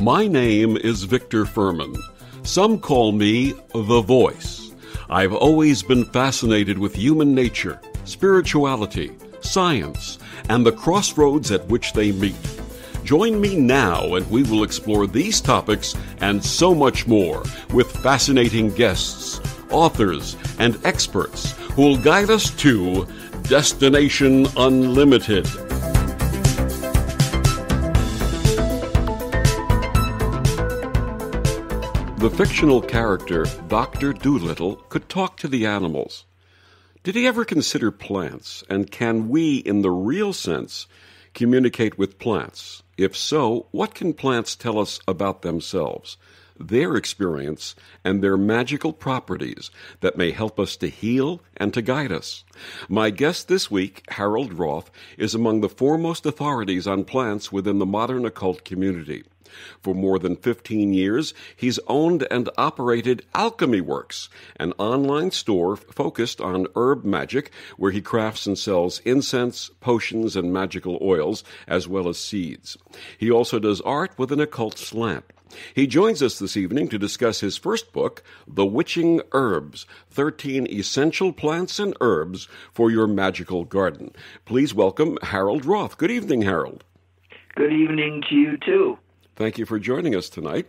My name is Victor Furman. Some call me The Voice. I've always been fascinated with human nature, spirituality, science, and the crossroads at which they meet. Join me now and we will explore these topics and so much more with fascinating guests, authors, and experts who will guide us to Destination Unlimited. The fictional character, Dr. Doolittle, could talk to the animals. Did he ever consider plants, and can we, in the real sense, communicate with plants? If so, what can plants tell us about themselves, their experience, and their magical properties that may help us to heal and to guide us? My guest this week, Herald Roth, is among the foremost authorities on plants within the modern occult community. For more than 15 years, he's owned and operated Alchemy Works, an online store focused on herb magic, where he crafts and sells incense, potions, and magical oils, as well as seeds. He also does art with an occult slant. He joins us this evening to discuss his first book, The Witching Herbs, 13 Essential Plants and Herbs for Your Magical Garden. Please welcome Herald Roth. Good evening, Herald. Good evening to you, too. Thank you for joining us tonight.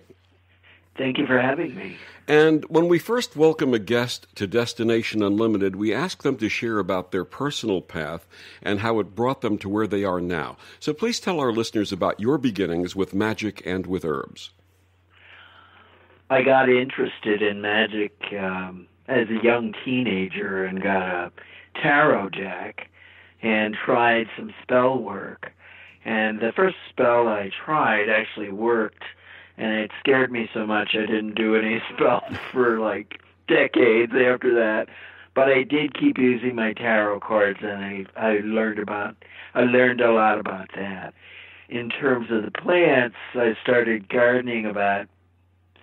Thank you for having me. And when we first welcome a guest to Destination Unlimited, we ask them to share about their personal path and how it brought them to where they are now. So please tell our listeners about your beginnings with magic and with herbs. I got interested in magic as a young teenager and got a tarot deck and tried some spell work. And the first spell I tried actually worked, and it scared me so much I didn't do any spells for like decades after that. But I did keep using my tarot cards, and I learned a lot about that. In terms of the plants, I started gardening about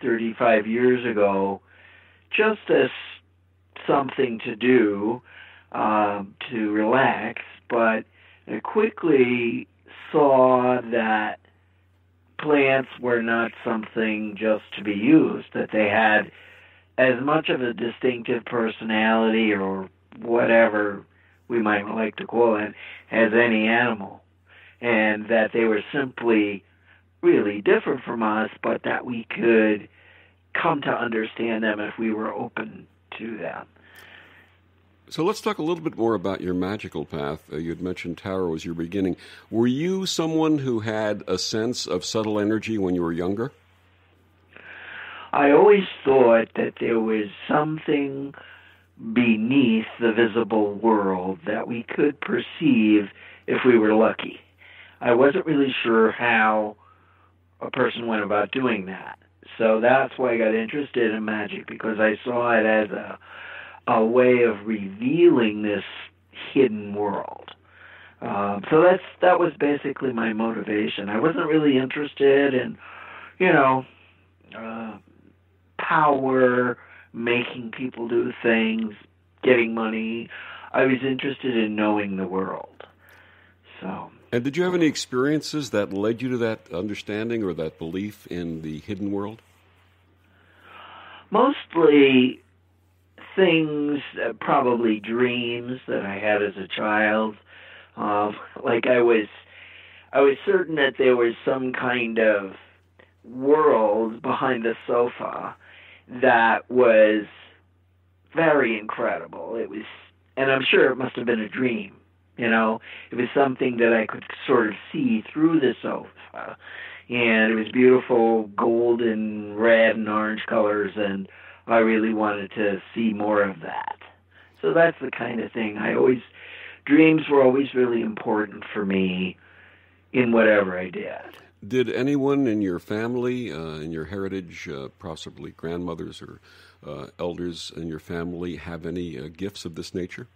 35 years ago, just as something to do to relax, but I quickly saw that plants were not something just to be used, that they had as much of a distinctive personality or whatever we might like to call it as any animal, and that they were simply really different from us, but that we could come to understand them if we were open to them. So let's talk a little bit more about your magical path. You had mentioned tarot as your beginning. Were you someone who had a sense of subtle energy when you were younger? I always thought that there was something beneath the visible world that we could perceive if we were lucky. I wasn't really sure how a person went about doing that. So that's why I got interested in magic, because I saw it as a way of revealing this hidden world. So that was basically my motivation. I wasn't really interested in, power, making people do things, getting money. I was interested in knowing the world. So. And did you have any experiences that led you to that understanding or that belief in the hidden world? Mostly things, probably dreams that I had as a child. Like I was certain that there was some kind of world behind the sofa that was very incredible. It was, and I'm sure it must have been a dream. It was something that I could sort of see through the sofa. And it was beautiful golden, red, and orange colors, and I really wanted to see more of that. So that's the kind of thing. Dreams were always really important for me in whatever I did. Did anyone in your family, in your heritage, possibly grandmothers or elders in your family, have any gifts of this nature?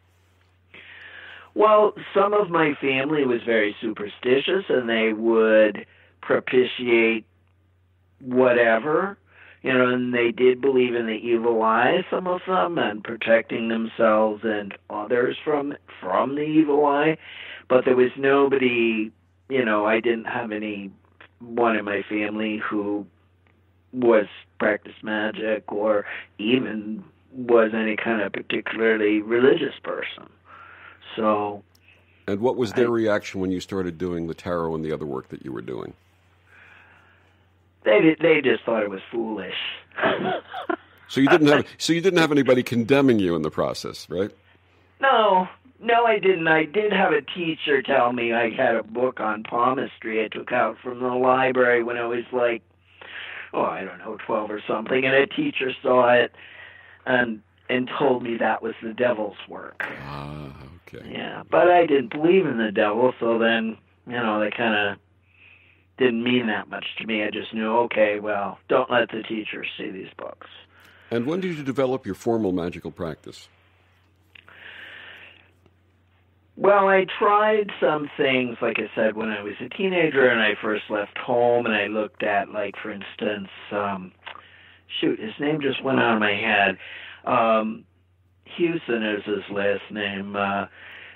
Well, some of my family was very superstitious, and they would propitiate whatever, and they did believe in the evil eye, some of them, and protecting themselves and others from the evil eye. But there was nobody, I didn't have anyone in my family who was practiced magic or even was any kind of particularly religious person. So. And what was their reaction when you started doing the tarot and the other work that you were doing? They just thought it was foolish. So you didn't have anybody condemning you in the process, right? No, I didn't. I did have a teacher tell me I had a book on palmistry I took out from the library when I was 12 or something, and a teacher saw it and told me that was the devil's work. Ah, okay. Yeah, but I didn't believe in the devil, so then, they kind of didn't mean that much to me. I just knew, okay, well, don't let the teacher see these books. And when did you develop your formal magical practice? Well, I tried some things, like I said, when I was a teenager and I first left home, and I looked at, for instance, his name just went out of my head. Houston is his last name,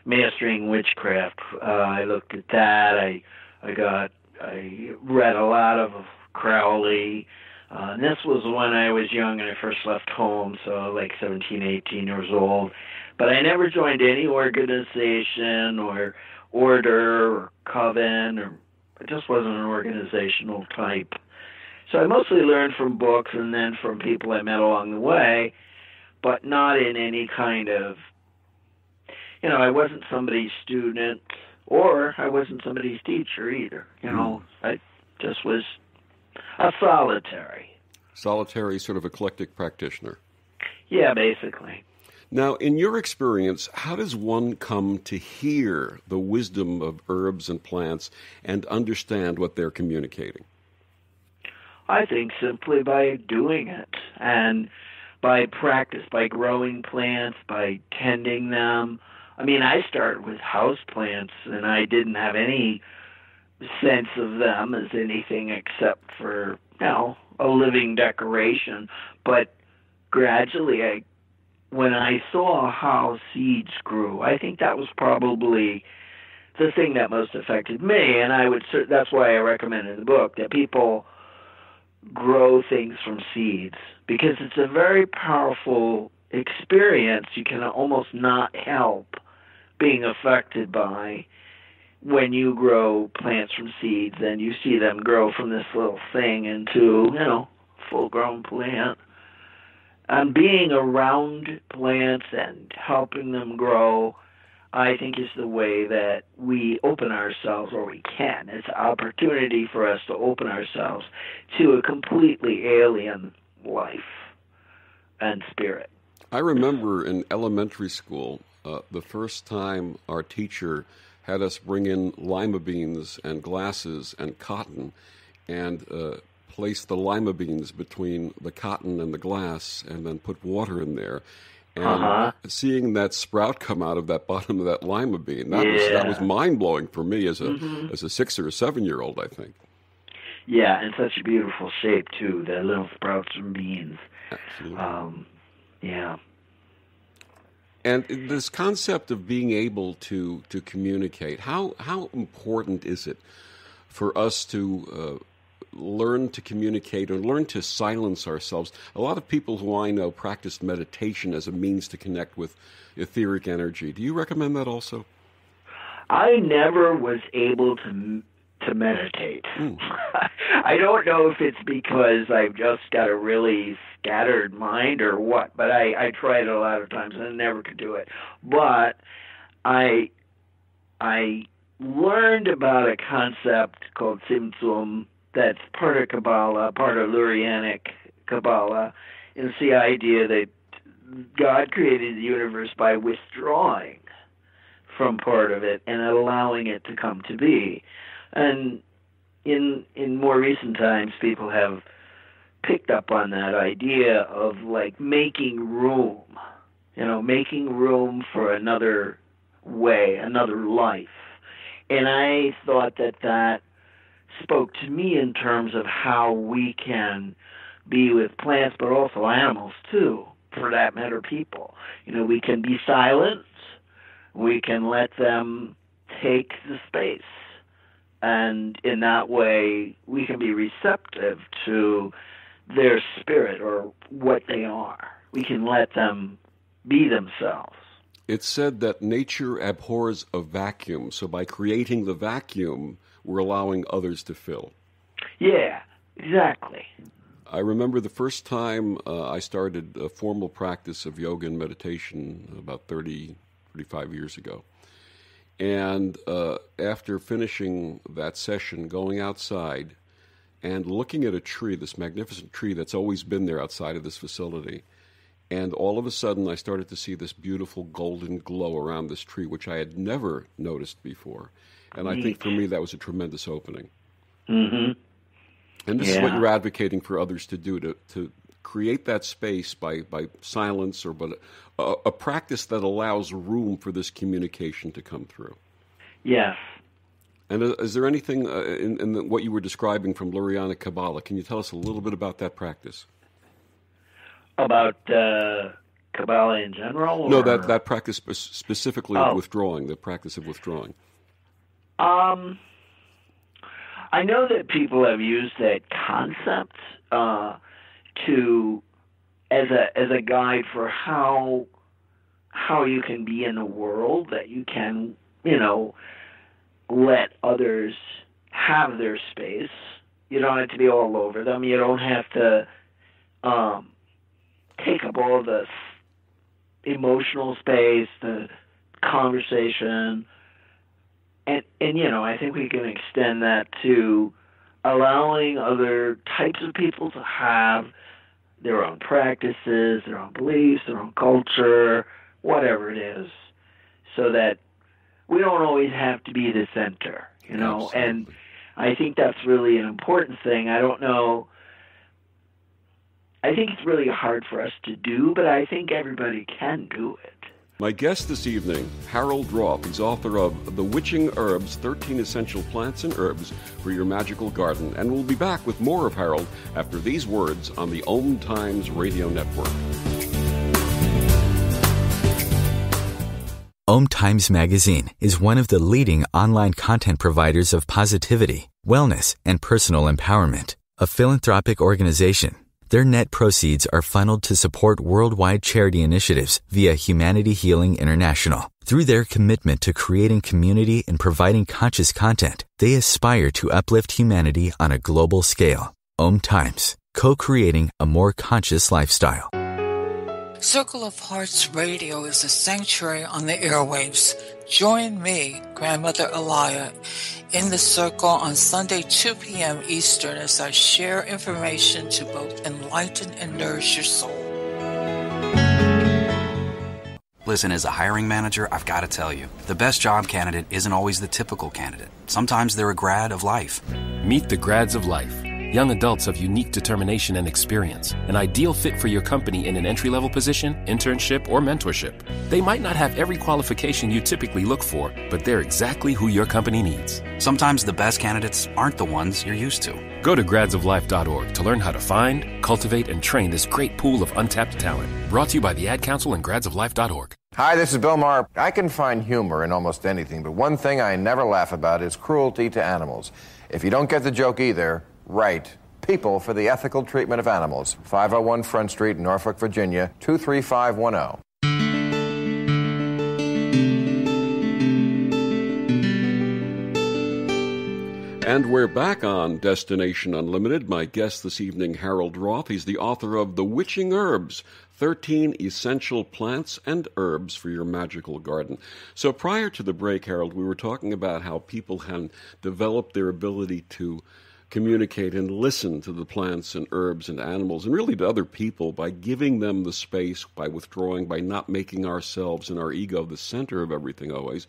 Mastering Witchcraft. I looked at that. I read a lot of Crowley. And this was when I was young and I first left home, so 17, 18 years old. But I never joined any organization or order or coven, or I just wasn't an organizational type. So I mostly learned from books and then from people I met along the way, but not in any kind of, I wasn't somebody's student or I wasn't somebody's teacher either. I just was a solitary sort of eclectic practitioner. Yeah, basically. Now, in your experience, how does one come to hear the wisdom of herbs and plants and understand what they're communicating? I think simply by doing it and by practice, by growing plants, by tending them. I started with house plants, and I didn't have any sense of them as anything except for, a living decoration. But gradually, when I saw how seeds grew, I think that was probably the thing that most affected me. And that's why I recommend in the book that people grow things from seeds, because it's a very powerful experience you can almost not help being affected by when you grow plants from seeds and you see them grow from this little thing into, full-grown plant. And being around plants and helping them grow, I think, is the way that we open ourselves, or we can. It's an opportunity for us to open ourselves to a completely alien life and spirit. I remember in elementary school, the first time our teacher had us bring in lima beans and glasses and cotton and place the lima beans between the cotton and the glass and then put water in there. And seeing that sprout come out of that bottom of that lima bean, that was mind-blowing for me as a 6 or a 7-year-old, I think. Yeah, and such a beautiful shape, too, the little sprouts from beans. Absolutely. Yeah. And this concept of being able to communicate, how important is it for us to learn to communicate or learn to silence ourselves? A lot of people who I know practice meditation as a means to connect with etheric energy. Do you recommend that also? I never was able to meditate. I don't know if it's because I've just got a really scattered mind or what, but I tried it a lot of times and I never could do it. But I learned about a concept called Tzimtzum that's part of Kabbalah, part of Lurianic Kabbalah. And it's the idea that God created the universe by withdrawing from part of it and allowing it to come to be. And in more recent times, people have picked up on that idea of making room, making room for another way, another life. And I thought that spoke to me in terms of how we can be with plants, but also animals too, for that matter, people. We can be silent. We can let them take the space. And in that way, we can be receptive to their spirit or what they are. We can let them be themselves. It's said that nature abhors a vacuum, so by creating the vacuum, we're allowing others to fill. Yeah, exactly. I remember the first time I started a formal practice of yoga and meditation about 35 years ago. And after finishing that session, going outside and looking at a tree, this magnificent tree that's always been there outside of this facility, and all of a sudden I started to see this beautiful golden glow around this tree, which I had never noticed before. And I think for me that was a tremendous opening. Mm-hmm. And this is what you're advocating for others to do, to create that space by silence, or but a practice that allows room for this communication to come through. Yes. And is there anything in what you were describing from Lurianic Kabbalah? Can you tell us a little bit about that practice? About Kabbalah in general? No, that practice specifically of withdrawing, the practice of withdrawing. I know that people have used that concept as a guide for how you can be in the world, that you can, let others have their space. You don't have to be all over them. You don't have to take up all the emotional space, the conversation. And I think we can extend that to allowing other types of people to have their own practices, their own beliefs, their own culture, whatever it is, so that we don't always have to be the center, Absolutely. And I think that's really an important thing. I don't know. I think it's really hard for us to do, but I think everybody can do it. My guest this evening, Herald Roth, is author of The Witching Herbs, 13 Essential Plants and Herbs for Your Magical Garden. And we'll be back with more of Herald after these words on the OMTimes Radio Network. OMTimes Magazine is one of the leading online content providers of positivity, wellness, and personal empowerment. A philanthropic organization, their net proceeds are funneled to support worldwide charity initiatives via Humanity Healing International. Through their commitment to creating community and providing conscious content, they aspire to uplift humanity on a global scale. OMTimes, co-creating a more conscious lifestyle. Circle of Hearts Radio is a sanctuary on the airwaves. Join me, Grandmother Elia, in the circle on Sunday, 2 p.m. Eastern, as I share information to both enlighten and nourish your soul. Listen, as a hiring manager, I've got to tell you, the best job candidate isn't always the typical candidate. Sometimes they're a grad of life. Meet the grads of life. Young adults of unique determination and experience, an ideal fit for your company in an entry-level position, internship, or mentorship. They might not have every qualification you typically look for, but they're exactly who your company needs. Sometimes the best candidates aren't the ones you're used to. Go to gradsoflife.org to learn how to find, cultivate, and train this great pool of untapped talent. Brought to you by the Ad Council and gradsoflife.org. Hi, this is Bill Maher. I can find humor in almost anything, but one thing I never laugh about is cruelty to animals. If you don't get the joke either, write People for the Ethical Treatment of Animals, 501 Front Street, Norfolk, Virginia, 23510. And we're back on Destination Unlimited. My guest this evening, Herald Roth. He's the author of The Witching Herbs, 13 Essential Plants and Herbs for Your Magical Garden. So prior to the break, Herald, we were talking about how people can develop their ability to communicate and listen to the plants and herbs and animals, and really to other people, by giving them the space, by withdrawing, by not making ourselves and our ego the center of everything always,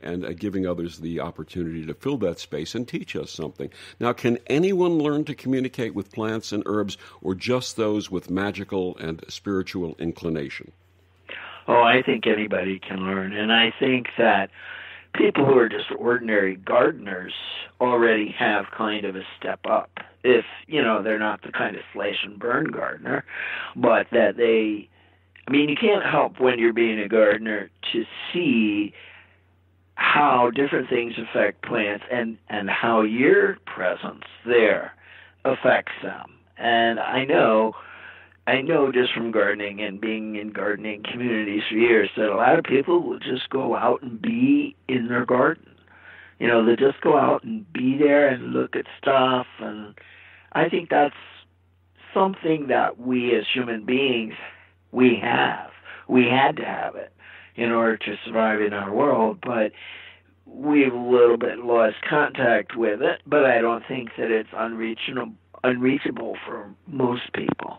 and giving others the opportunity to fill that space and teach us something. Now, can anyone learn to communicate with plants and herbs, or just those with magical and spiritual inclination? Oh, I think anybody can learn, and I think that people who are just ordinary gardeners already have kind of a step up. If, they're not the kind of slash and burn gardener, but that you can't help when you're being a gardener to see how different things affect plants and how your presence there affects them. And I know just from gardening and being in gardening communities for years that a lot of people will just go out and be in their garden. You know, they just go out and be there and look at stuff. And I think that's something that we as human beings, we have. We had to have it in order to survive in our world, but we've a little bit lost contact with it, but I don't think that it's unreachable for most people.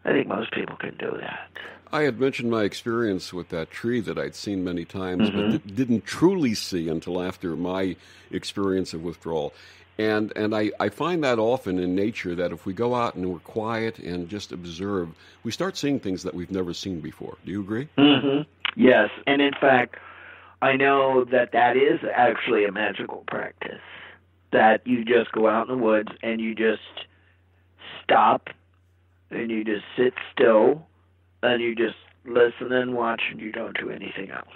I think most people can do that. I had mentioned my experience with that tree that I'd seen many times, but didn't truly see until after my experience of withdrawal. And I find that often in nature, that if we go out and we're quiet and just observe, we start seeing things that we've never seen before. Do you agree? Yes, and in fact, I know that is actually a magical practice, that you just go out in the woods and you just stop and you just sit still and you just listen and watch and you don't do anything else.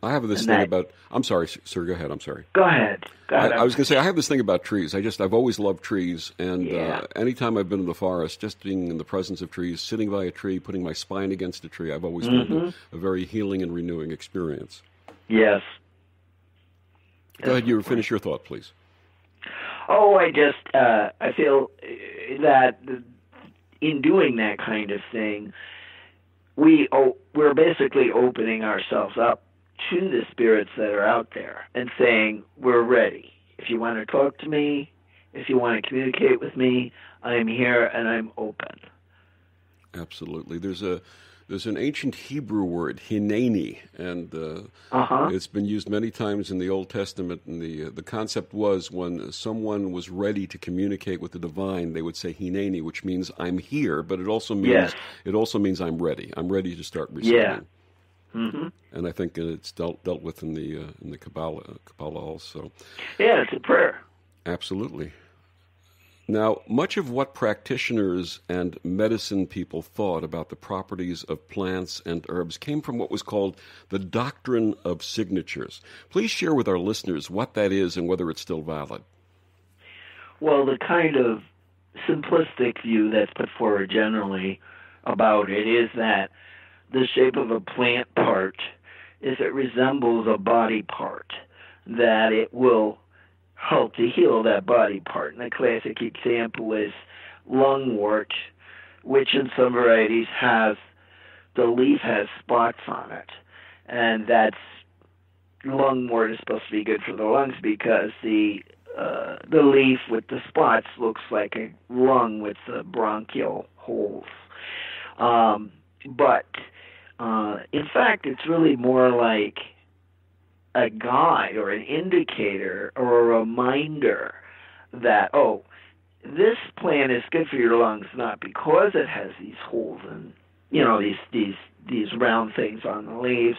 I have this thing about... I'm sorry, sir. Go ahead. I'm sorry. Go ahead. I was going to say, I have this thing about trees. I've always loved trees, and anytime I've been in the forest, just being in the presence of trees, sitting by a tree, putting my spine against a tree, I've always found a very healing and renewing experience. Yes. Go ahead. You finish your thought, please. Oh, I feel that in doing that kind of thing, we're basically opening ourselves up to the spirits that are out there and saying, we're ready. If you want to talk to me, if you want to communicate with me, I'm here and I'm open. Absolutely. There's an ancient Hebrew word, hineni, and it's been used many times in the Old Testament. And the concept was when someone was ready to communicate with the divine, they would say hineni, which means I'm here, but it also means I'm ready. I'm ready to start receiving. Yeah. And I think it's dealt with in the Kabbalah also. Yeah, it's a prayer. Absolutely. Now, much of what practitioners and medicine people thought about the properties of plants and herbs came from what was called the Doctrine of Signatures. Please share with our listeners what that is and whether it's still valid. Well, the kind of simplistic view that's put forward generally about it is that the shape of a plant part, if it resembles a body part, that it will help to heal that body part. And a classic example is lungwort, which in some varieties the leaf has spots on it. And lungwort is supposed to be good for the lungs because the leaf with the spots looks like a lung with the bronchial holes. But in fact, it's really more like a guide or an indicator or a reminder that, this plant is good for your lungs, not because it has these holes and, these round things on the leaves,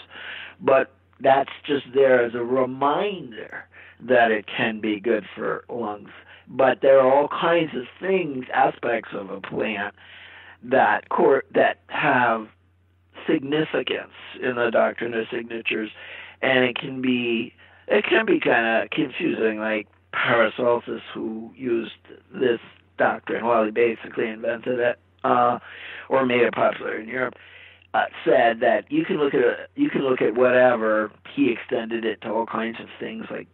but that's just there as a reminder that it can be good for lungs. But there are all kinds of aspects of a plant that have significance in the Doctrine of Signatures, and it can be kind of confusing. Like Paracelsus, who used this doctrine, he basically invented it or made it popular in Europe, said that you can look at whatever. He extended it to all kinds of things like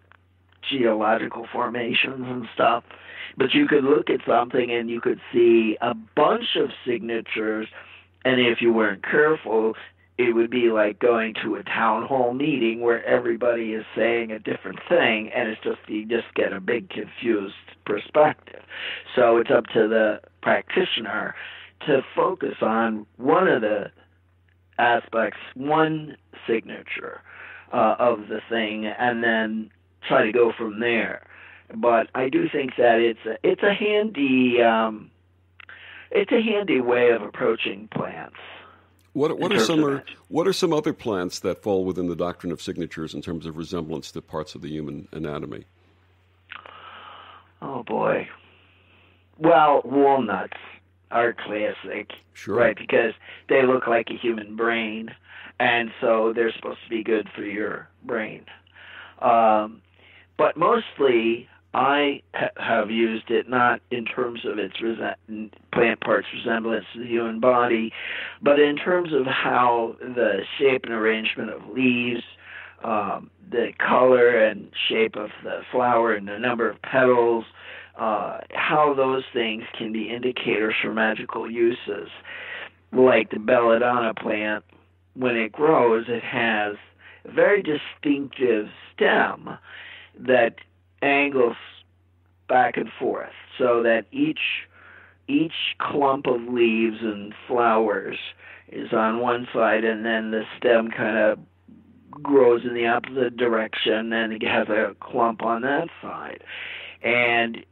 geological formations and stuff. But you could look at something and you could see a bunch of signatures. And if you weren't careful, it would be like going to a town hall meeting where everybody is saying a different thing, and you just get a big confused perspective. So it's up to the practitioner to focus on one of the aspects, one signature of the thing, and then try to go from there. But I do think that it's a handy way of approaching plants. What are some other plants that fall within the Doctrine of Signatures in terms of resemblance to parts of the human anatomy? Oh boy. Well, walnuts. are classic, Sure. right? Because they look like a human brain, and so they're supposed to be good for your brain. But mostly, I have used it not in terms of its plant parts resemblance to the human body, but in terms of how the shape and arrangement of leaves, the color and shape of the flower and the number of petals, how those things can be indicators for magical uses. Like the belladonna plant, when it grows, it has a very distinctive stem that angles back and forth, so that each clump of leaves and flowers is on one side, and then the stem kind of grows in the opposite direction, and it has a clump on that side. And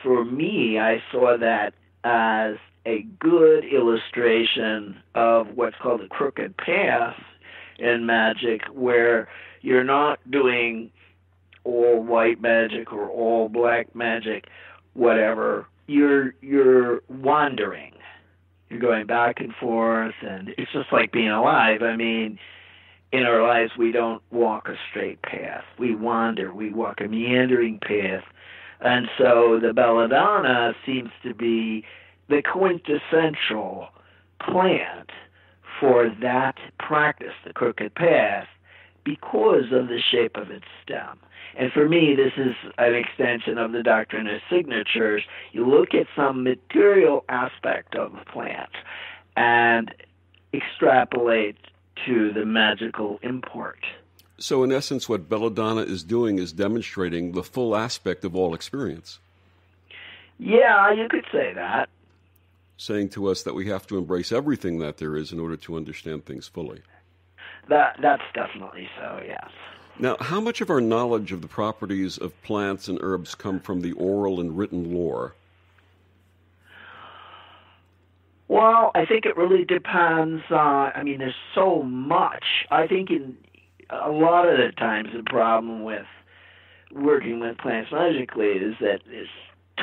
for me, I saw that as a good illustration of what's called the crooked path in magic, where you're not doing all white magic or all black magic, whatever. You're wandering. You're going back and forth, and it's just like being alive. I mean, in our lives, we don't walk a straight path. We wander. We walk a meandering path. And so the belladonna seems to be the quintessential plant for that practice, the crooked path, because of the shape of its stem. And for me, this is an extension of the Doctrine of Signatures. You look at some material aspect of the plant and extrapolate to the magical import. So in essence, what belladonna is doing is demonstrating the full aspect of all experience. Yeah, you could say that. Saying to us that we have to embrace everything that there is in order to understand things fully. That's definitely so, yes. Now, how much of our knowledge of the properties of plants and herbs come from the oral and written lore? Well, I think it really depends. There's so much. I think in a lot of the times the problem with working with plants magically is that there's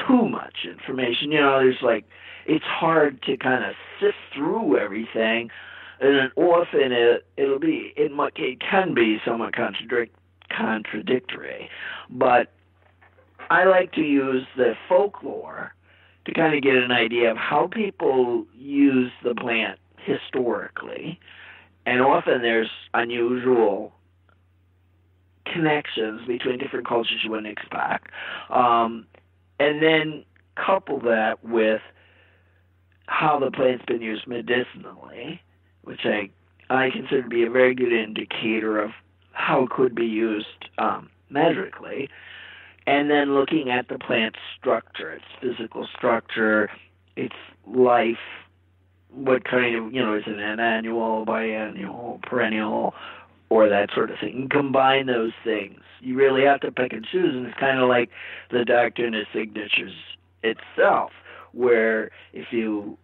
too much information. It's hard to kind of sift through everything. And then often it can be somewhat contradictory. But I like to use the folklore to kind of get an idea of how people use the plant historically. And often there's unusual connections between different cultures you wouldn't expect. And then couple that with how the plant's been used medicinally, which I consider to be a very good indicator of how it could be used magically, and then looking at the plant's structure, its physical structure, its life, what kind of, is it an annual, biannual, perennial, or that sort of thing. And combine those things. You really have to pick and choose, and it's kind of like the Doctrine of Signatures itself, where if you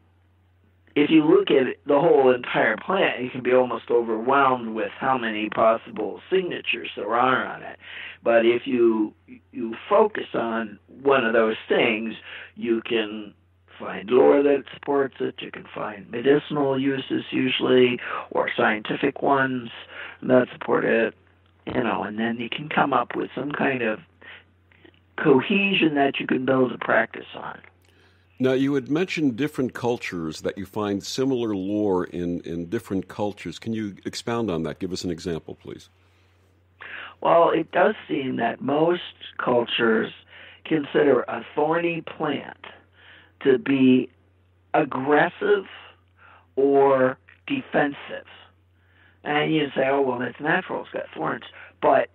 look at the whole entire plant, you can be almost overwhelmed with how many possible signatures there are on it. But if you focus on one of those things, you can find lore that supports it. You can find medicinal uses usually, or scientific ones that support it, and then you can come up with some kind of cohesion that you can build a practice on. Now, you had mentioned different cultures, that you find similar lore in different cultures. Can you expound on that? Give us an example, please. Well, it does seem that most cultures consider a thorny plant to be aggressive or defensive. And you say, oh, well, it's natural, it's got thorns. But,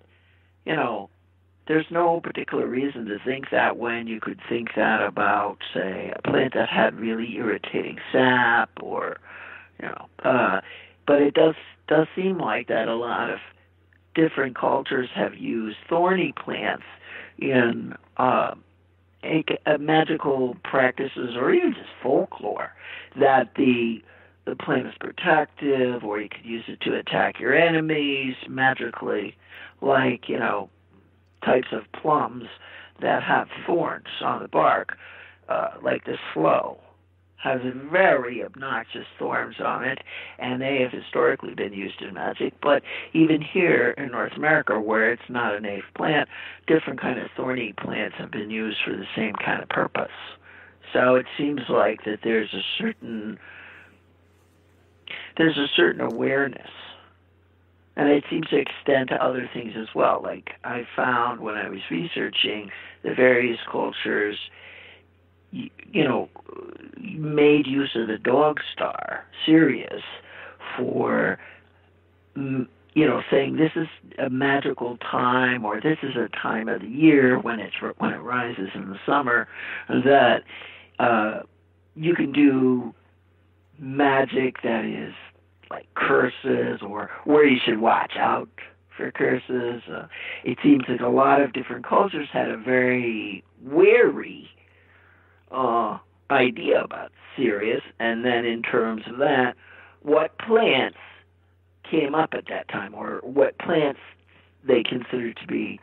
there's no particular reason to think that when you could think that about, say, a plant that had really irritating sap or, but it does seem like that a lot of different cultures have used thorny plants in magical practices or even just folklore, that the plant is protective, or you could use it to attack your enemies magically, like, types of plums that have thorns on the bark, like the sloe. has very obnoxious thorns on it, and they have historically been used in magic. But even here in North America, where it's not a native plant, different kind of thorny plants have been used for the same kind of purpose. So it seems like that there's a certain awareness, and it seems to extend to other things as well. Like I found when I was researching the various cultures, made use of the dog star, Sirius, for, saying this is a magical time, or this is a time of the year when it rises in the summer, that you can do magic that is like curses, or where you should watch out for curses. It seems like a lot of different cultures had a very wary idea about Sirius, and then in terms of that, what plants came up at that time, or what plants they considered to be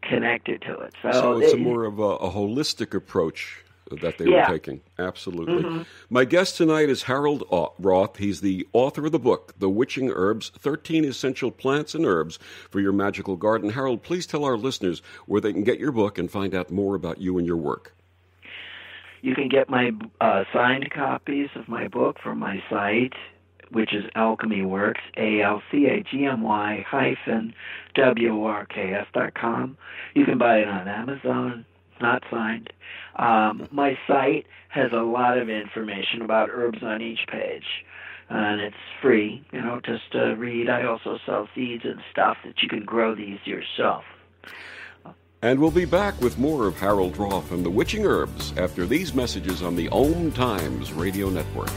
connected to it. So it's more of a holistic approach that they were taking. Absolutely. Mm-hmm. My guest tonight is Herald Roth. He's the author of the book, The Witching Herbs, 13 Essential Plants and Herbs for Your Magical Garden. Harold, please tell our listeners where they can get your book and find out more about you and your work. You can get my signed copies of my book from my site, which is Alchemy Works, ALCHEMY-WORKS.com. You can buy it on Amazon, not signed. My site has a lot of information about herbs on each page, and it's free, just to read. I also sell seeds and stuff that you can grow these yourself. And we'll be back with more of Herald Roth and the Witching Herbs after these messages on the OMTimes Radio Network.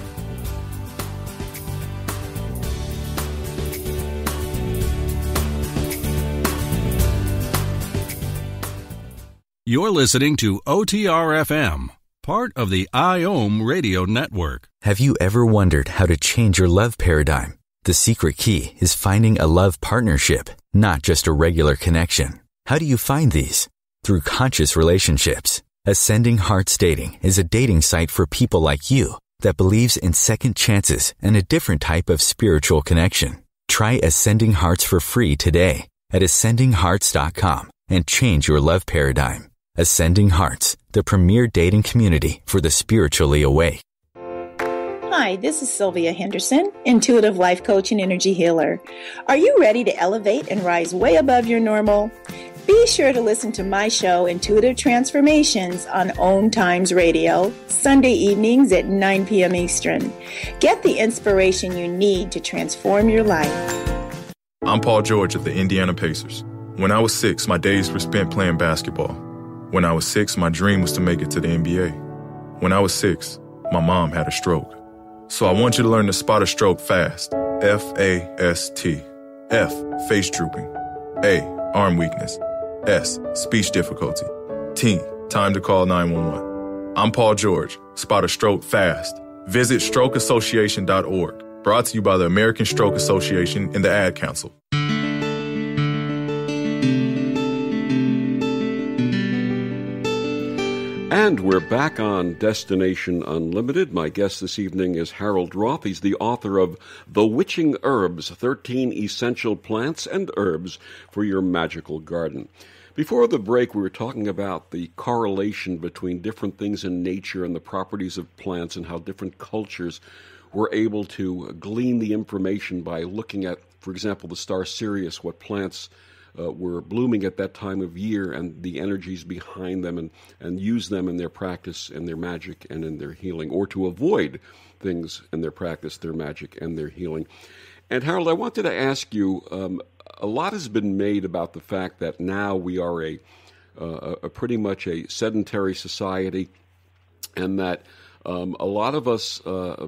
You're listening to OTR-FM, part of the IOM Radio Network. Have you ever wondered how to change your love paradigm? The secret key is finding a love partnership, not just a regular connection. How do you find these? Through conscious relationships. Ascending Hearts Dating is a dating site for people like you that believes in second chances and a different type of spiritual connection. Try Ascending Hearts for free today at ascendinghearts.com and change your love paradigm. Ascending Hearts, the premier dating community for the spiritually awake. Hi, this is Sylvia Henderson, intuitive life coach and energy healer. Are you ready to elevate and rise way above your normal? Be sure to listen to my show, Intuitive Transformations, on OMTimes Radio, Sunday evenings at 9 p.m. Eastern. Get the inspiration you need to transform your life. I'm Paul George of the Indiana Pacers. When I was 6, my days were spent playing basketball. When I was 6, my dream was to make it to the NBA. When I was 6, my mom had a stroke. So I want you to learn to spot a stroke fast. F-A-S-T. F, face drooping. A, arm weakness. S, speech difficulty. T, time to call 911. I'm Paul George. Spot a stroke fast. Visit strokeassociation.org. Brought to you by the American Stroke Association and the Ad Council. And we're back on Destination Unlimited. My guest this evening is Herald Roth. He's the author of The Witching Herbs, 13 Essential Plants and Herbs for Your Magical Garden. Before the break, we were talking about the correlation between different things in nature and the properties of plants and how different cultures were able to glean the information by looking at, for example, the star Sirius, what plants were blooming at that time of year and the energies behind them, and use them in their practice and their magic and in their healing, or to avoid things in their practice, their magic, and their healing. And Harold, I wanted to ask you, a lot has been made about the fact that now we are a pretty much a sedentary society, and that a lot of us,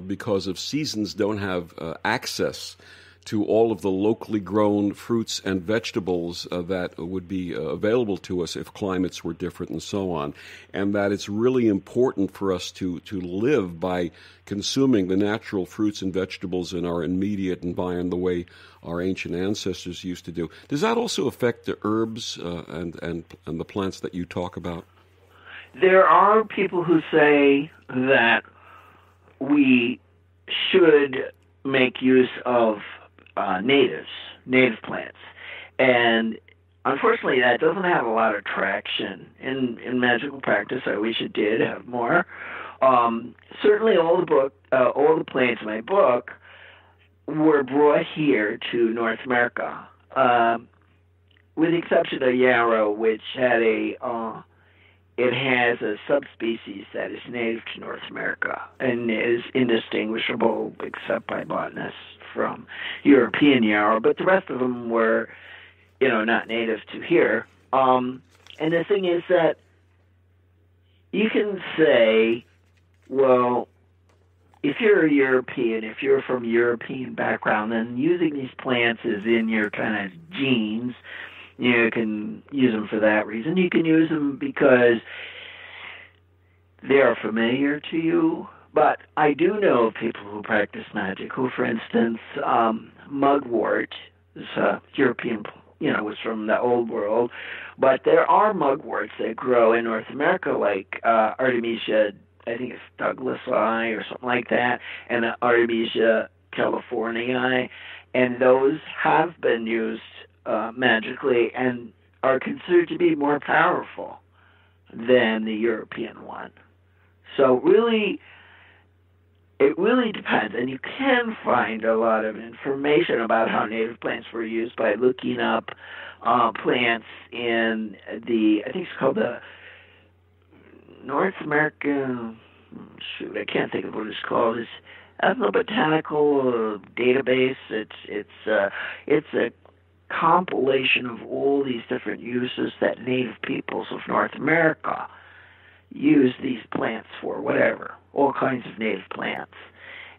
because of seasons, don't have access to all of the locally grown fruits and vegetables that would be available to us if climates were different and so on, and that it's really important for us to live by consuming the natural fruits and vegetables in our immediate environment the way our ancient ancestors used to do. Does that also affect the herbs and the plants that you talk about? There are people who say that we should make use of native plants. And unfortunately, that doesn't have a lot of traction in magical practice. I wish it did have more. Certainly, all the plants in my book were brought here to North America, with the exception of Yarrow, which had it has a subspecies that is native to North America and is indistinguishable, except by botanists, from European Yarrow. But the rest of them were, not native to here. And the thing is that you can say, well, if you're a European, if you're from European background, then using these plants is in your kind of genes. You can use them for that reason. You can use them because they are familiar to you. But I do know of people who practice magic who, for instance, mugwort is a European, was from the old world. But there are mugworts that grow in North America, like Artemisia, I think it's Douglasii or something like that, and Artemisia californii. And those have been used magically and are considered to be more powerful than the European one. So it really depends, and you can find a lot of information about how native plants were used by looking up plants in I think it's called the North American, I can't think of what it's called. It's ethnobotanical database. It's a compilation of all these different uses that native peoples of North America use these plants for, whatever, all kinds of native plants.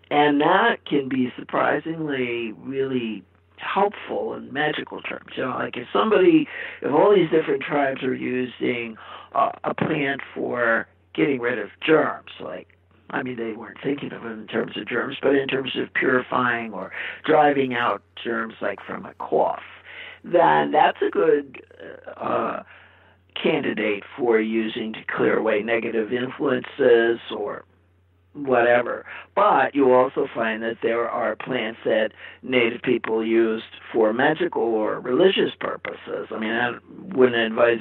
And that can be surprisingly really helpful in magical terms. Like if all these different tribes are using a plant for getting rid of germs, they weren't thinking of it in terms of germs, but in terms of purifying or driving out germs like from a cough, then that's a good candidate for using to clear away negative influences or whatever. But you also find that there are plants that native people used for magical or religious purposes. I wouldn't advise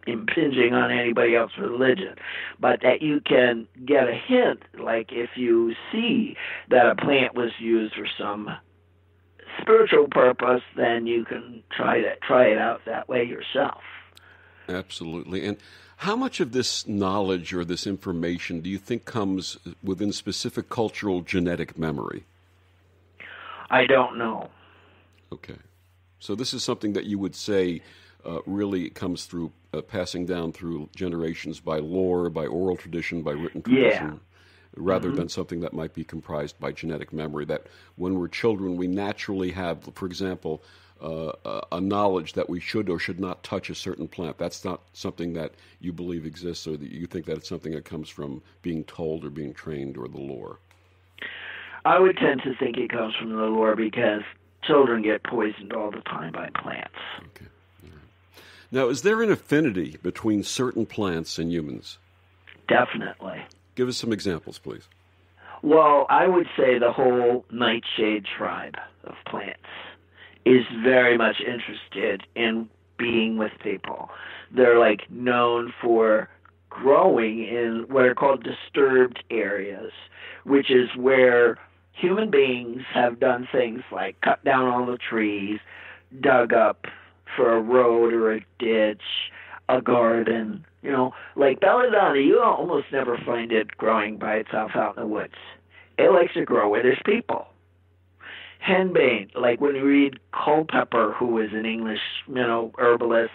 impinging on anybody else's religion, but that you can get a hint, like if you see that a plant was used for some spiritual purpose, then you can try it out that way yourself. Absolutely. And how much of this knowledge or this information do you think comes within specific cultural genetic memory? I don't know. Okay. So this is something that you would say really comes through passing down through generations by lore, by oral tradition, by written tradition, rather than something that might be comprised by genetic memory, that when we're children we naturally have, for example, a knowledge that we should or should not touch a certain plant. That's not something that you believe exists, or that you think that it's something that comes from being told or being trained or the lore. I would tend to think it comes from the lore because children get poisoned all the time by plants. Okay. Now, is there an affinity between certain plants and humans? Definitely. Give us some examples, please. Well, I would say the whole nightshade tribe of plants is very much interested in being with people. They're known for growing in what are called disturbed areas, which is where human beings have done things like cut down all the trees, dug up for a road or a ditch, a garden. Like belladonna, you almost never find it growing by itself out in the woods. It likes to grow where there's people. Henbane, like when you read Culpeper, who was an English, herbalist,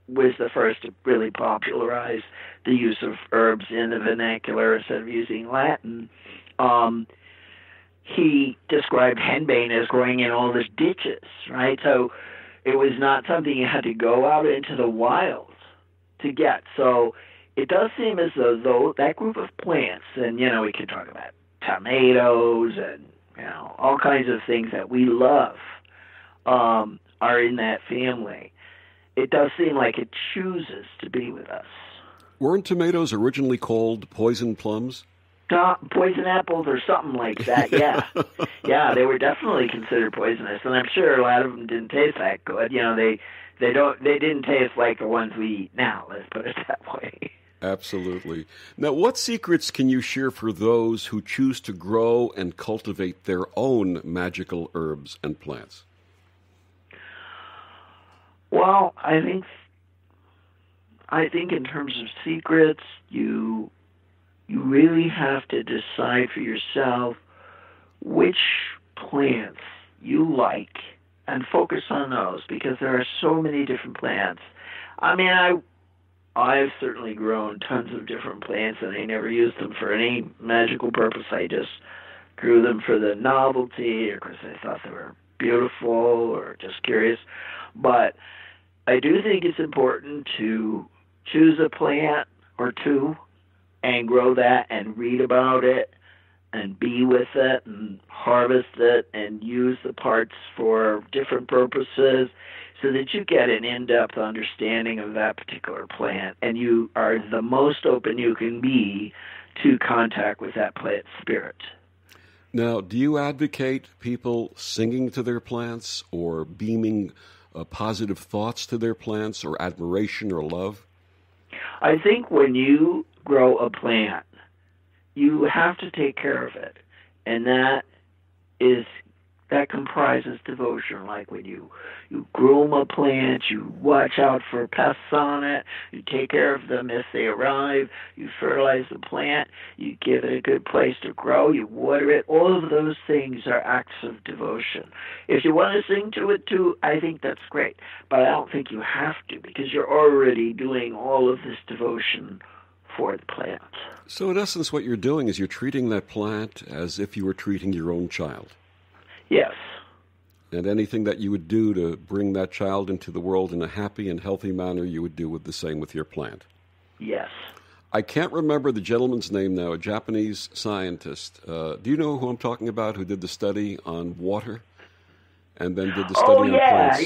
was the first to really popularize the use of herbs in the vernacular instead of using Latin. He described henbane as growing in all the ditches, right? So it was not something you had to go out into the wild to get. So it does seem as though that group of plants, and, we could talk about tomatoes and, all kinds of things that we love are in that family. It does seem like it chooses to be with us. Weren't tomatoes originally called poison plums? poison apples or something like that, yeah. Yeah, they were definitely considered poisonous, and I'm sure a lot of them didn't taste that good. They didn't taste like the ones we eat now, let's put it that way. Absolutely. Now, what secrets can you share for those who choose to grow and cultivate their own magical herbs and plants? Well, I think in terms of secrets, you really have to decide for yourself which plants you like and focus on those, because there are so many different plants. I mean, I've certainly grown tons of different plants, and I never used them for any magical purpose. I just grew them for the novelty, or because I thought they were beautiful, or just curious. But I do think it's important to choose a plant or two and grow that and read about it and be with it and harvest it and use the parts for different purposes, so that you get an in-depth understanding of that particular plant, and you are the most open you can be to contact with that plant's spirit. Now, do you advocate people singing to their plants or beaming positive thoughts to their plants, or admiration or love? I think when you grow a plant, you have to take care of it, and that comprises devotion. Like when you groom a plant, you watch out for pests on it, you take care of them if they arrive, you fertilize the plant, you give it a good place to grow, you water it. All of those things are acts of devotion. If you want to sing to it too, I think that's great, but I don't think you have to, because you're already doing all of this devotion for the plant. So in essence, what you're doing is you're treating that plant as if you were treating your own child. Yes. And anything that you would do to bring that child into the world in a happy and healthy manner, you would do with the same with your plant. Yes. I can't remember the gentleman's name now, a Japanese scientist. Do you know who I'm talking about, who did the study on water and then did the study on plants?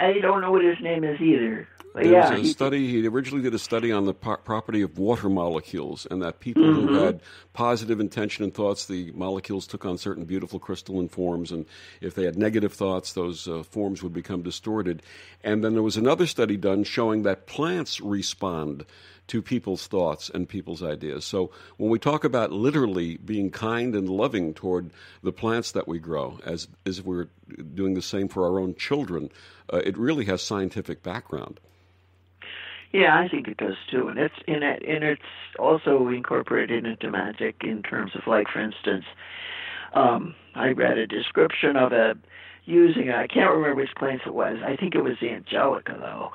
I don't know what his name is either. But there was a study, he originally did a study on the property of water molecules, and that people who had positive intention and thoughts, the molecules took on certain beautiful crystalline forms, and if they had negative thoughts, those forms would become distorted. And then there was another study done showing that plants respond to people's thoughts and people's ideas. So when we talk about literally being kind and loving toward the plants that we grow, as if we're doing the same for our own children, it really has scientific background. Yeah, I think it does too, and it's also incorporated into magic in terms of, like, for instance, I read a description of it using, I can't remember which plants it was. I think it was the Angelica, though,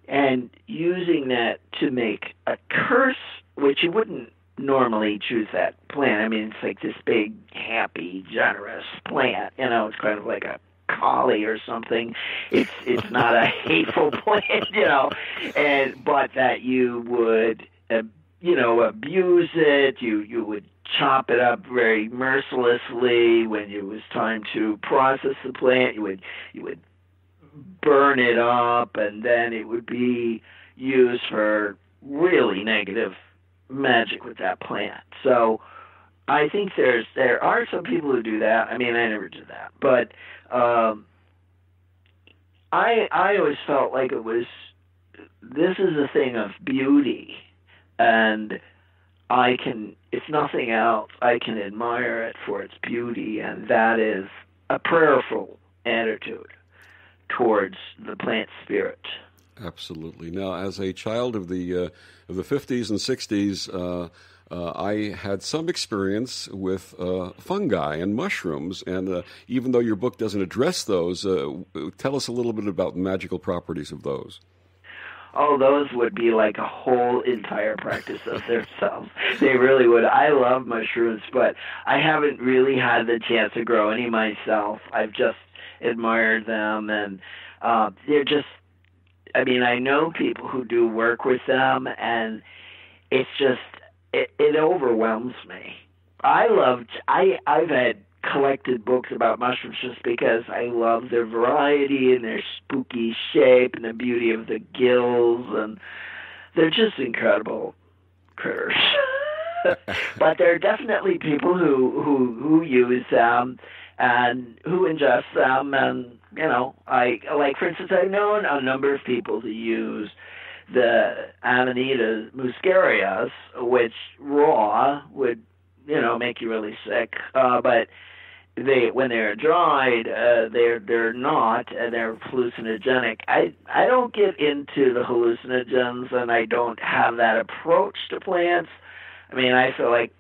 and using that to make a curse, which you wouldn't normally choose that plant. I mean, it's like this big, happy, generous plant. It's kind of like a collie or something. It's not a hateful plant, but that you would abuse it. You would chop it up very mercilessly when it was time to process the plant. You would burn it up, and then it would be used for really negative magic with that plant. So I think there are some people who do that. I mean, I never did that, but I always felt like this is a thing of beauty, and if nothing else, I can admire it for its beauty, and that is a prayerful attitude towards the plant spirit. Absolutely. Now, as a child of the 50s and 60s, I had some experience with fungi and mushrooms, and even though your book doesn't address those, tell us a little bit about the magical properties of those. Oh, those would be like a whole entire practice of themselves. They really would. I love mushrooms, but I haven't really had the chance to grow any myself. I've just admired them, and they're just, I know people who do work with them, and it's just, it overwhelms me. I've had collected books about mushrooms just because I love their variety and their spooky shape and the beauty of the gills, and they're just incredible critters. But there are definitely people who use them and who ingest them, and for instance, I've known a number of people to use the Amanita Muscaria, which raw would make you really sick, but when they're dried, they're not, and they're hallucinogenic. I don't get into the hallucinogens, and I don't have that approach to plants. I mean, I feel like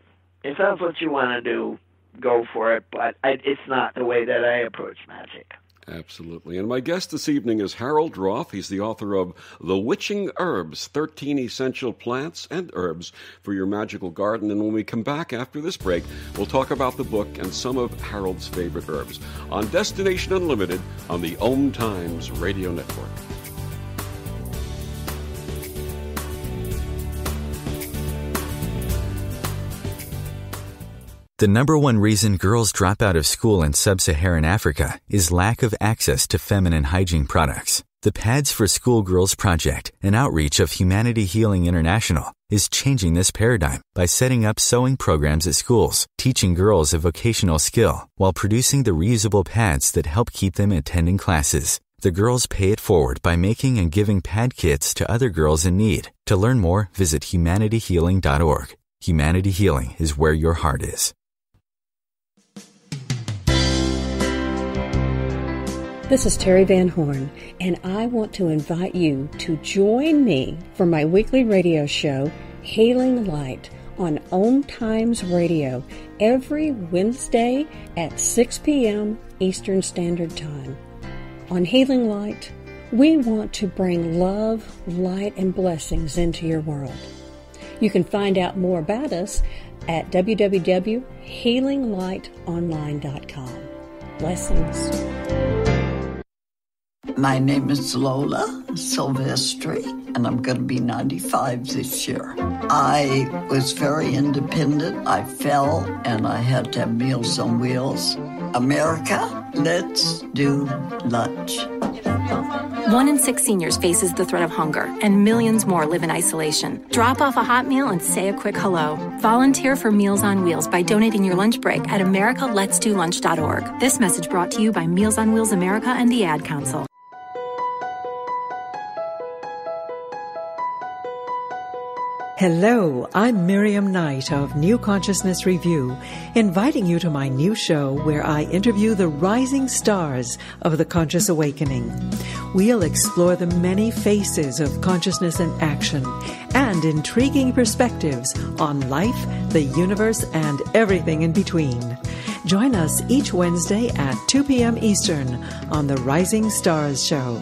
if that's what you want to do, go for it, but it's not the way that I approach magic. Absolutely. And my guest this evening is Herald Roth. He's the author of The Witching Herbs, 13 Essential Plants and Herbs for Your Magical Garden. And when we come back after this break, we'll talk about the book and some of Harold's favorite herbs on Destination Unlimited on the OMTimes Radio Network. The number one reason girls drop out of school in sub-Saharan Africa is lack of access to feminine hygiene products. The Pads for Schoolgirls Project, an outreach of Humanity Healing International, is changing this paradigm by setting up sewing programs at schools, teaching girls a vocational skill, while producing the reusable pads that help keep them attending classes. The girls pay it forward by making and giving pad kits to other girls in need. To learn more, visit humanityhealing.org. Humanity Healing is where your heart is. This is Terry Van Horn, and I want to invite you to join me for my weekly radio show, Hailing Light, on OMTimes Radio, every Wednesday at 6 p.m. Eastern Standard Time. On Hailing Light, we want to bring love, light, and blessings into your world. You can find out more about us at www.healinglightonline.com. Blessings. My name is Lola Silvestri, and I'm going to be 95 this year. I was very independent. I fell, and I had to have Meals on Wheels. America, let's do lunch. 1 in 6 seniors faces the threat of hunger, and millions more live in isolation. Drop off a hot meal and say a quick hello. Volunteer for Meals on Wheels by donating your lunch break at americaletsdolunch.org. This message brought to you by Meals on Wheels America and the Ad Council. Hello, I'm Miriam Knight of New Consciousness Review, inviting you to my new show where I interview the rising stars of the conscious awakening. We'll explore the many faces of consciousness in action and intriguing perspectives on life, the universe, and everything in between. Join us each Wednesday at 2 p.m. Eastern on the Rising Stars Show.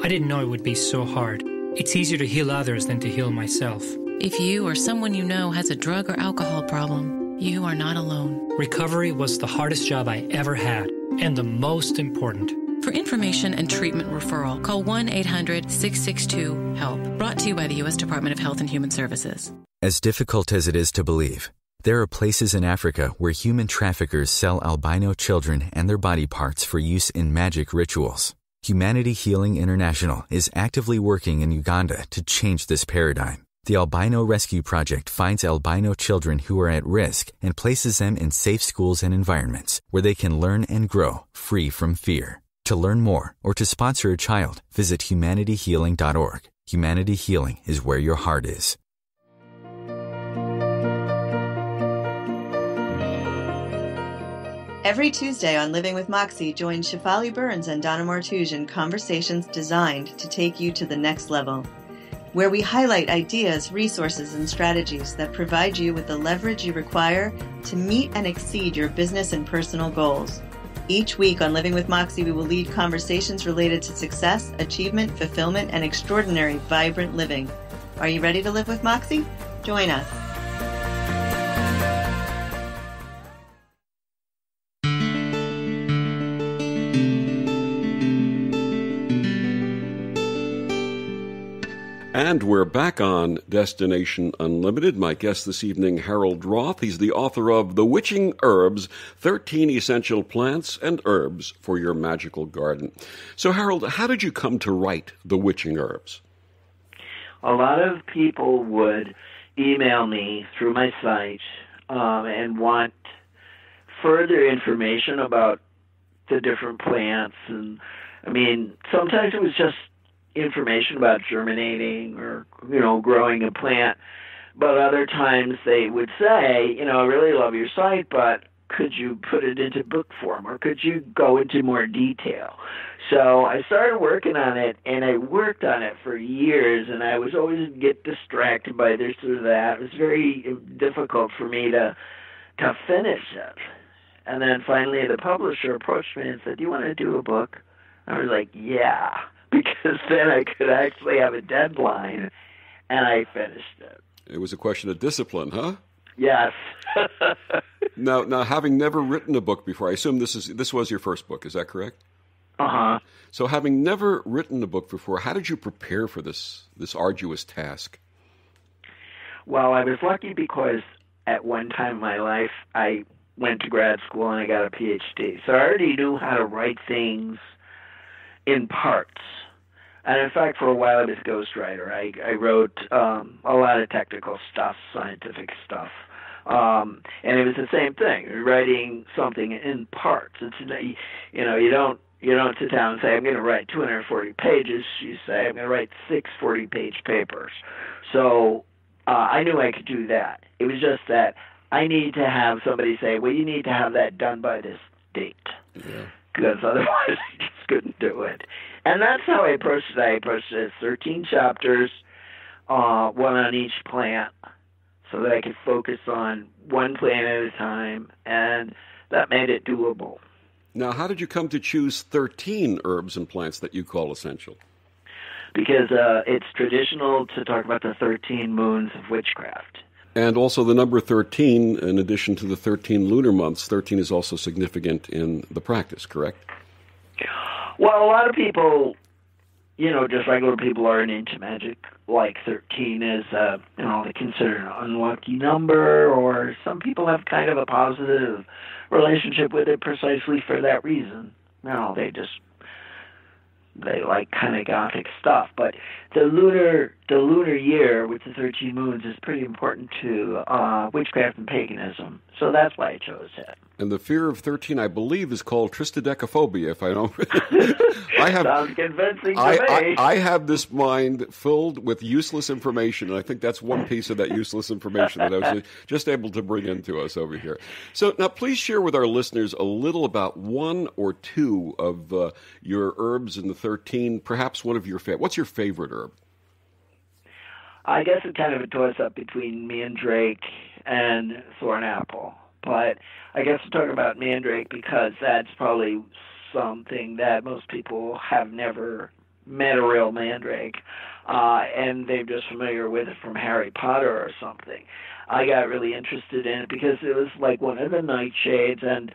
I didn't know it would be so hard. It's easier to heal others than to heal myself. If you or someone you know has a drug or alcohol problem, you are not alone. Recovery was the hardest job I ever had, and the most important. For information and treatment referral, call 1-800-662-HELP. Brought to you by the U.S. Department of Health and Human Services. As difficult as it is to believe, there are places in Africa where human traffickers sell albino children and their body parts for use in magic rituals. Humanity Healing International is actively working in Uganda to change this paradigm. The Albino Rescue Project finds albino children who are at risk and places them in safe schools and environments where they can learn and grow free from fear. To learn more or to sponsor a child, visit humanityhealing.org. Humanity Healing is where your heart is. Every Tuesday on Living with Moxie, join Shefali Burns and Donna Martouge in conversations designed to take you to the next level, where we highlight ideas, resources, and strategies that provide you with the leverage you require to meet and exceed your business and personal goals. Each week on Living with Moxie, we will lead conversations related to success, achievement, fulfillment, and extraordinary, vibrant living. Are you ready to live with Moxie? Join us. And we're back on Destination Unlimited. My guest this evening, Herald Roth. He's the author of The Witching Herbs, 13 Essential Plants and Herbs for Your Magical Garden. So, Herald, how did you come to write The Witching Herbs? A lot of people would email me through my site and want further information about the different plants. And I mean, sometimes it was just information about germinating or, growing a plant. But other times they would say, I really love your site, but could you put it into book form, or could you go into more detail? So I started working on it, and I worked on it for years, and I was always get distracted by this or that. It was very difficult for me to finish it. And then finally the publisher approached me and said, do you want to do a book? I was like, yeah, because then I could actually have a deadline, and I finished it. It was a question of discipline, huh? Yes. Now, having never written a book before, I assume this was your first book, is that correct? Uh-huh. So having never written a book before, how did you prepare for this arduous task? Well, I was lucky because at one time in my life, I went to grad school and I got a PhD. So I already knew how to write things in parts. And in fact, for a while I was a ghostwriter. I wrote a lot of technical stuff, scientific stuff. And it was the same thing, writing something in parts. It's, you don't sit down and say, I'm going to write 240 pages. You say, I'm going to write 6 40-page papers. So I knew I could do that. It was just that I need to have somebody say, well, you need to have that done by this date. Yeah. Because otherwise I just couldn't do it. And that's how I approached it. I approached it as 13 chapters, one on each plant, so that I could focus on one plant at a time, and that made it doable. Now, how did you come to choose 13 herbs and plants that you call essential? Because it's traditional to talk about the 13 moons of witchcraft. And also the number 13, in addition to the 13 lunar months, 13 is also significant in the practice, correct? Well, a lot of people, just regular people aren't into magic. Like 13 is, they consider an unlucky number, or some people have kind of a positive relationship with it precisely for that reason. They like kind of gothic stuff. But the lunar year with the 13 moons is pretty important to witchcraft and paganism. So that's why I chose it. And the fear of 13, I believe, is called tristidecaphobia, if I don't... Sounds convincing to me. I have this mind filled with useless information, and I think that's one piece of that useless information that I was just able to bring into us over here. So now please share with our listeners a little about one or two of your herbs in the 13, perhaps one of your favorites. What's your favorite herb? I guess it's kind of a toss-up between Mandrake and thornapple. But I guess we're talking about Mandrake because that's probably something that most people have never met a real Mandrake, and they're just familiar with it from Harry Potter or something. I got really interested in it because it was like one of the nightshades, and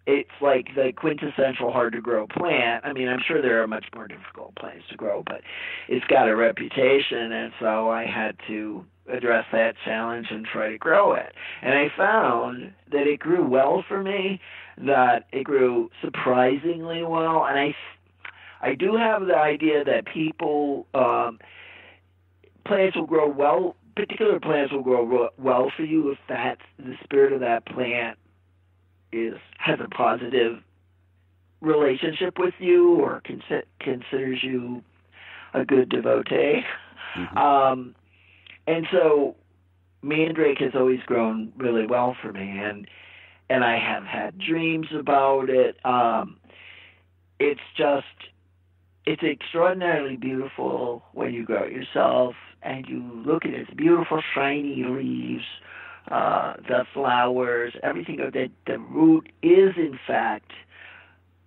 it's like the quintessential hard-to-grow plant. I mean, I'm sure there are much more difficult plants to grow, but it's got a reputation, and so I had to address that challenge and try to grow it. And I found that it grew well for me, that it grew surprisingly well, and I do have the idea that plants will grow well, particular plants will grow well for you if the spirit of that plant has a positive relationship with you or considers you a good devotee. Mm-hmm. And so Mandrake has always grown really well for me, and I have had dreams about it. It's extraordinarily beautiful when you grow it yourself, and you look at its beautiful shiny leaves, the flowers, everything of it. The root is, in fact,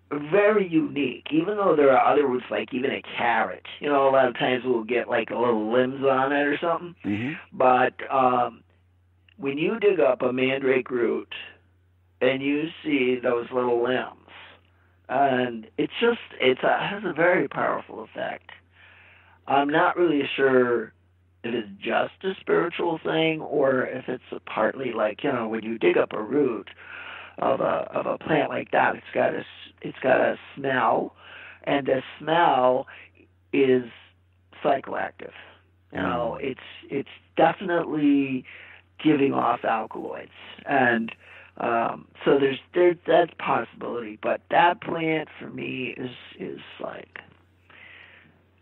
very unique, even though there are other roots, like even a carrot. A lot of times we'll get like little limbs on it or something. Mm-hmm. But when you dig up a mandrake root and you see those little limbs, and it has a very powerful effect. I'm not really sure if it's just a spiritual thing or if it's partly like, when you dig up a root of a plant like that, it's got a smell, and the smell is psychoactive. You know, it's definitely giving off alkaloids, and so there's that possibility. But that plant for me is like,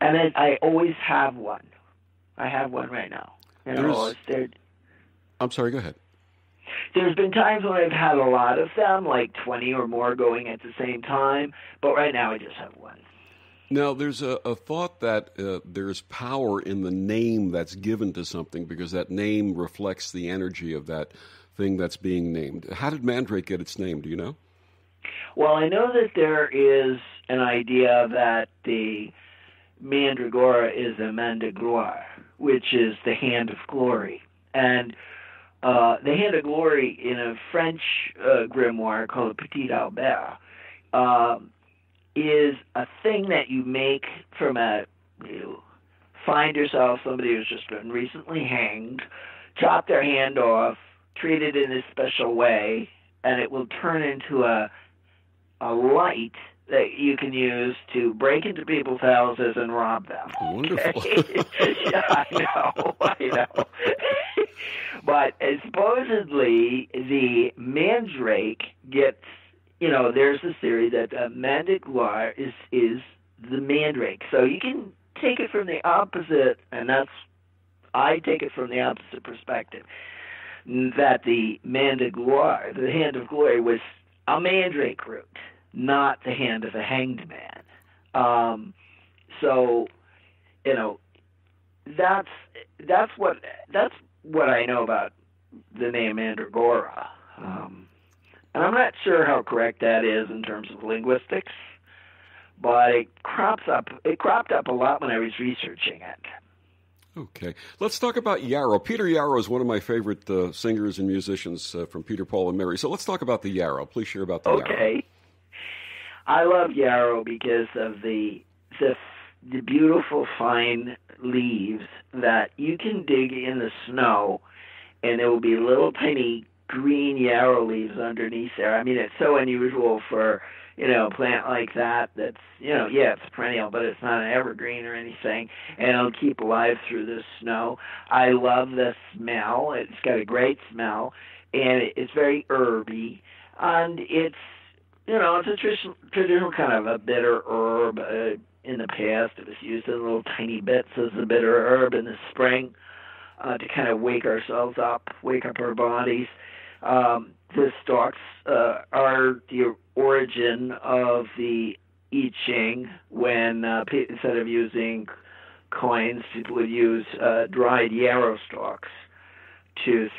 and I always have one. I have one right now. You know, I'm sorry. Go ahead. There's been times when I've had a lot of them, like 20 or more going at the same time, but right now I just have one. Now, there's a thought that there's power in the name that's given to something because that name reflects the energy of that thing that's being named. How did Mandrake get its name? Do you know? Well, I know that there is an idea that the Mandragora is a main de gloire, which is the hand of glory. And the hand of glory in a French grimoire called Petit Albert is a thing that you make from you find yourself somebody who's just been recently hanged, chop their hand off, treat it in a special way, and it will turn into a light that you can use to break into people's houses and rob them. Wonderful. Yeah, I know. But supposedly the Mandrake gets, there's this theory that main de gloire is the Mandrake. So you can take it from the opposite, and I take it from the opposite perspective, that the main de gloire, the hand of glory, was a Mandrake root, not the hand of a hanged man. So, that's what I know about the name Mandragora. And I'm not sure how correct that is in terms of linguistics, but it cropped up a lot when I was researching it. Okay. Let's talk about Yarrow. Peter Yarrow is one of my favorite singers and musicians from Peter, Paul, and Mary. So let's talk about the Yarrow. Please share about the Yarrow. Okay. I love Yarrow because of the beautiful fine leaves that you can dig in the snow, and there will be little tiny green yarrow leaves underneath there. I mean, it's so unusual for, a plant like that that's, it's perennial, but it's not an evergreen or anything, and it'll keep alive through the snow. I love the smell. It's got a great smell, and it's very herby, and it's, it's a traditional kind of a bitter herb. In the past, it was used in little tiny bits as a bitter herb in the spring to kind of wake ourselves up, wake up our bodies. The stalks are the origin of the I Ching. When instead of using coins, people would use dried yarrow stalks to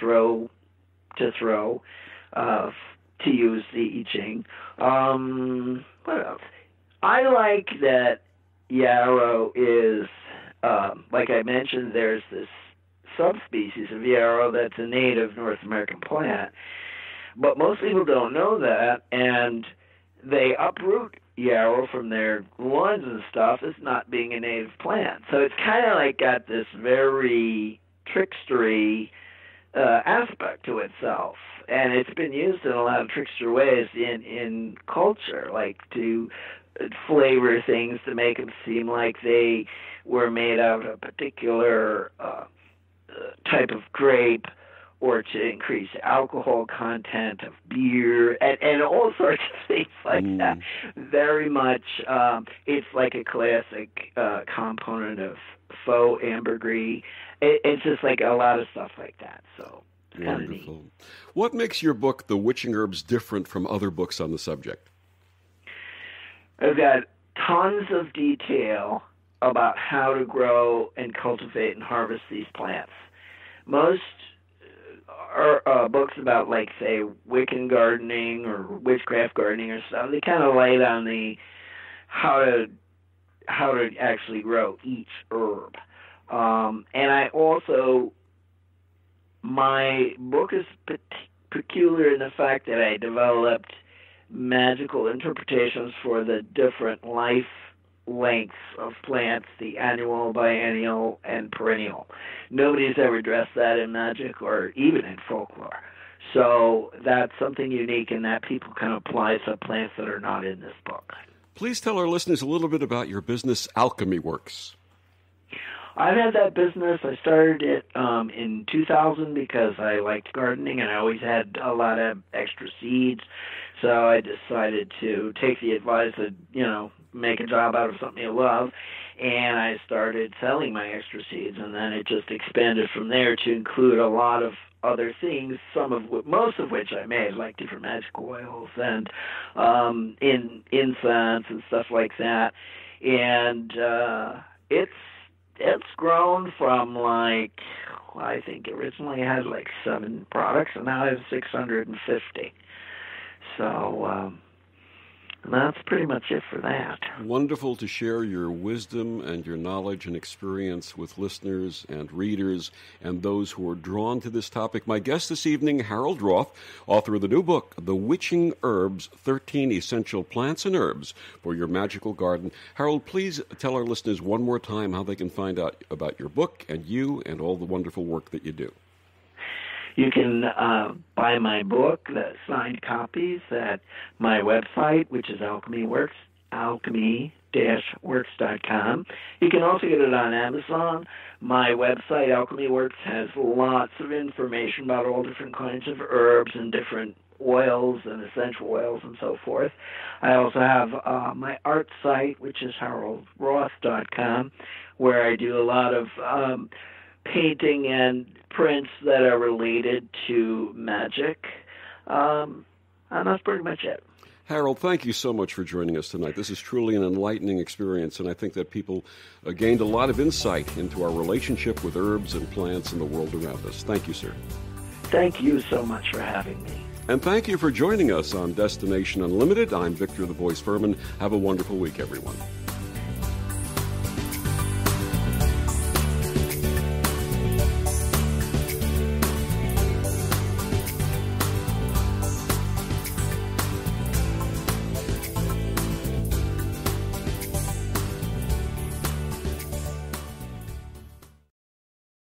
use the I Ching. What else? I like that yarrow is, like I mentioned, there's this subspecies of yarrow that's a native North American plant, but most people don't know that, and they uproot yarrow from their lawns and stuff as not being a native plant. So it's kind of like got this very trickstery aspect to itself, and it's been used in a lot of trickster ways in culture, like to flavor things to make them seem like they were made out of a particular type of grape, or to increase alcohol content of beer, and all sorts of things like that. Very much, it's like a classic component of faux ambergris. It's just like a lot of stuff like that. So wonderful. What makes your book, The Witching Herbs, different from other books on the subject? I've got tons of detail about how to grow and cultivate and harvest these plants. Most are books about, like, say, Wiccan gardening or witchcraft gardening or stuff. They kind of light on the how to actually grow each herb. And I also, my book is peculiar in the fact that I developed magical interpretations for the different life lengths of plants, the annual, biennial, and perennial. Nobody's ever addressed that in magic or even in folklore. So that's something unique in that people can apply to plants that are not in this book. Please tell our listeners a little bit about your business, Alchemy Works. I've had that business. I started it in 2000 because I liked gardening and I always had a lot of extra seeds. So I decided to take the advice that, make a job out of something you love. And I started selling my extra seeds, and then it just expanded from there to include a lot of other things, most of which I made, like different magic oils and incense and stuff like that. And it's grown from I think originally I had 7 products, and now I have 650. So that's pretty much it for that. Wonderful to share your wisdom and your knowledge and experience with listeners and readers and those who are drawn to this topic. My guest this evening, Herald Roth, author of the new book, The Witching Herbs, 13 Essential Plants and Herbs for Your Magical Garden. Herald, please tell our listeners one more time how they can find out about your book and you and all the wonderful work that you do. You can buy my book, the signed copies, at my website, which is Alchemy Works, alchemy-works.com. You can also get it on Amazon. My website, Alchemy Works, has lots of information about all different kinds of herbs and different oils and essential oils and so forth. I also have my art site, which is heraldroth.com, where I do a lot of painting and prints that are related to magic. And that's pretty much it. Herald, thank you so much for joining us tonight. This is truly an enlightening experience, and I think that people gained a lot of insight into our relationship with herbs and plants in the world around us. Thank you, sir. Thank you so much for having me. And thank you for joining us on Destination Unlimited. I'm Victor the Voice Furman. Have a wonderful week, everyone.